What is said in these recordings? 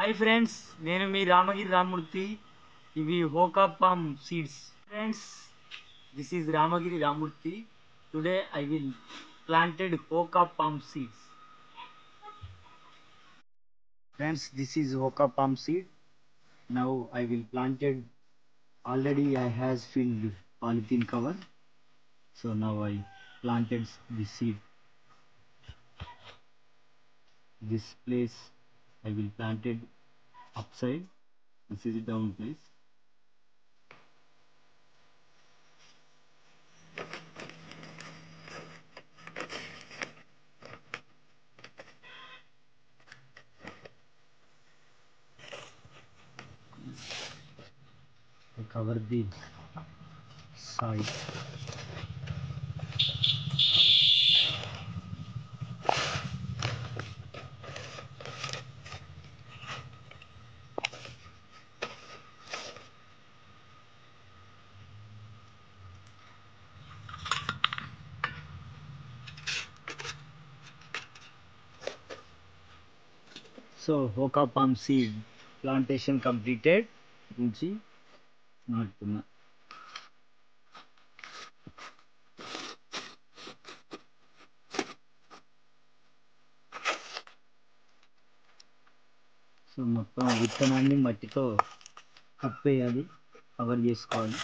Hi friends, నేను మీ రామగిరి రామూర్తి. ఇవి హోకా palm seeds. Friends, this is Ramagiri Ramurthy. Today I will planted హోకా palm seeds. Friends, this is hoka palm seed. Now I will planted. Already I has filled polythene cover. So now I planted the seed. This place I will planted upside. This is the down place. I cover the side. So hoka palm seed plantation completed. నుంచి నాటుతున్నా. So మొత్తం విత్తనాన్ని మట్టితో కప్పేయాలి, cover చేసుకోవాలి.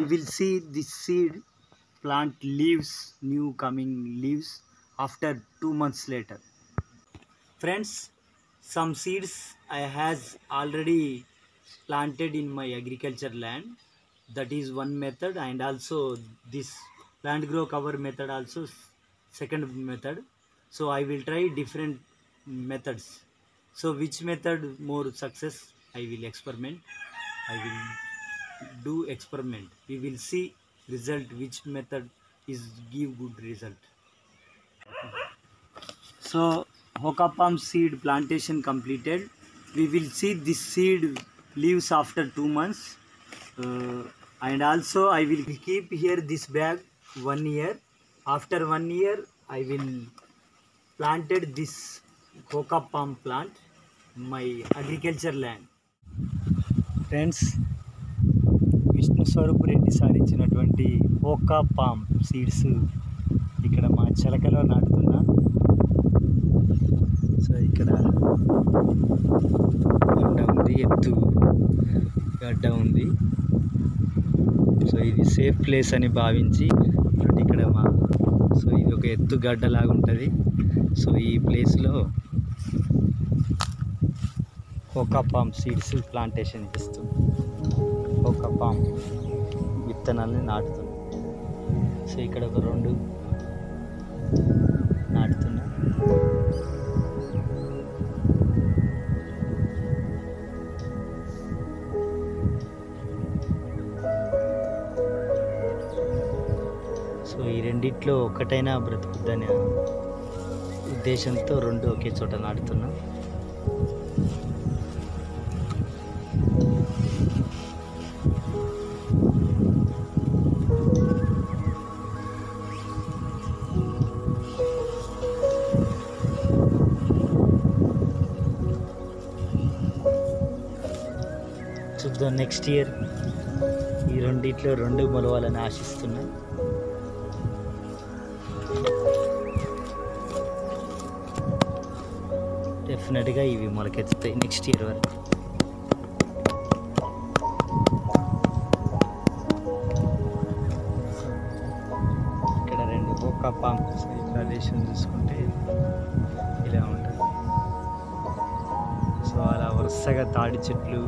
We will see this seed plant leaves, new coming leaves after 2 months later. Friends, some seeds I has already planted in my agriculture land. That is one method, and also this plant grow cover method also second method. So I will try different methods. So which method more success, I will experiment. I will do experiment. We will see result which method is give good result. So hoka palm seed plantation completed. We will see this seed leaves after 2 months, and also I will keep here this bag 1 year. After 1 year I will planted this hoka palm plant my agriculture land. Friends, Vishnu Swaroop Reddy sir ఇచ్చినటువంటి హోకా palm seeds ఇక్కడ మా చిలకలో నాటుతున్నా. So ఇక్కడ గడ్డ ఉంది, ఎత్తు గడ్డ ఉంది. సో ఇది సేఫ్ ప్లేస్ అని భావించి ఇక్కడ సో ఇది ఒక ఎత్తు గడ్డలాగా ఉంటుంది. సో ఈ ప్లేస్లో హోకా పామ్ సీడ్స్ ప్లాంటేషన్ చేస్తుంది. హోకా పామ్ విత్తనాలని నాటుతున్నా. సో ఇక్కడ ఒక 2 నాటుతున్నా. సో ఈ రెండిట్లో ఒకటైనా బ్రతుకుద్దనే ఉద్దేశంతో 2 ఒకే చోట నాటుతున్నా. చూద్దాం నెక్స్ట్ ఇయర్ ఈ రెండిట్లో రెండు మొలవాలని ఆశిస్తున్నా. డెఫినెట్గా ఇవి మొలకెత్తుతాయి నెక్స్ట్ ఇయర్ వరకు. ఇక్కడ రెండు ఒక్క పాంప్ ఈ ప్రదేశం చూసుకుంటే ఇలా ఉంటుంది. సో అలా వరుసగా తాడి చెట్లు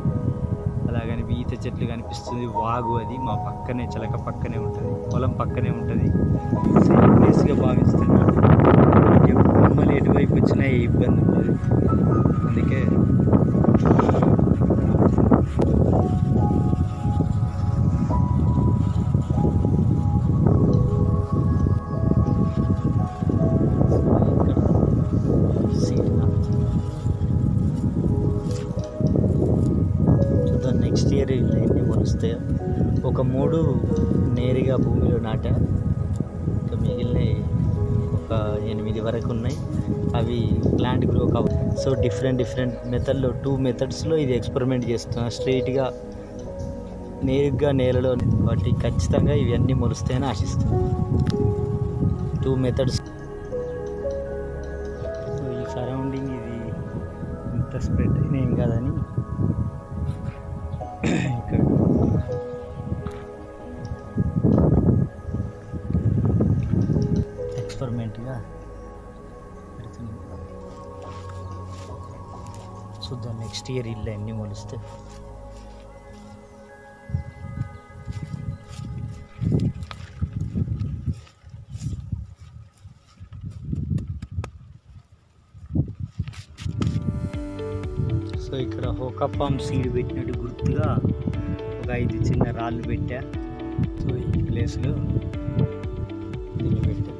అలాగని ఈత చెట్లు కనిపిస్తుంది. వాగు అది మా పక్కనే, చిలక పక్కనే ఉంటుంది, పొలం పక్కనే ఉంటుంది. సో ఈ ప్లేస్గా భావిస్తున్నా. బొమ్మలు ఎటువైపు వచ్చినా ఏ ఇబ్బంది ఉంటుంది. అందుకే నెక్స్ట్ ఇయర్ ఇలా ఎన్ని మొలుస్తాయో. ఒక 3 నేరుగా భూమిలో నాటా, ఇంకా మిగిలిన ఒక 8 వరకు ఉన్నాయి. అవి ప్లాంట్ గ్రో కావు. సో డిఫరెంట్ మెథడ్లో 2 మెథడ్స్లో ఇది ఎక్స్పెరిమెంట్ చేస్తున్నా. స్ట్రైట్గా నేరుగా నేలలో వాటి ఖచ్చితంగా ఇవన్నీ మొలుస్తాయని ఆశిస్తున్నాను. 2 మెథడ్స్. సో ఈ సరౌండింగ్ ఇది ఇంత స్ప్రెడ్ అయినా ఏం కాదని ఇక్కడ ఎక్స్పెరిమెంట్గా పెడుతుంది. చూద్దాం నెక్స్ట్ ఇయర్ ఇల్లు ఎన్ని మొలుస్తాయి. సో ఇక్కడ హోకాపామ్ సీడ్ పెట్టినట్టు గుర్తుగా ఒక 5 చిన్న రాళ్ళు పెట్టా. సో ఈ ప్లేస్లో దీన్ని పెట్టా.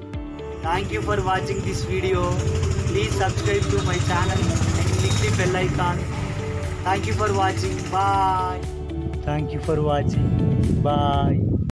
Thank you for watching this video. Please subscribe to my channel and click the bell icon. Thank you for watching. Bye. Thank you for watching. Bye.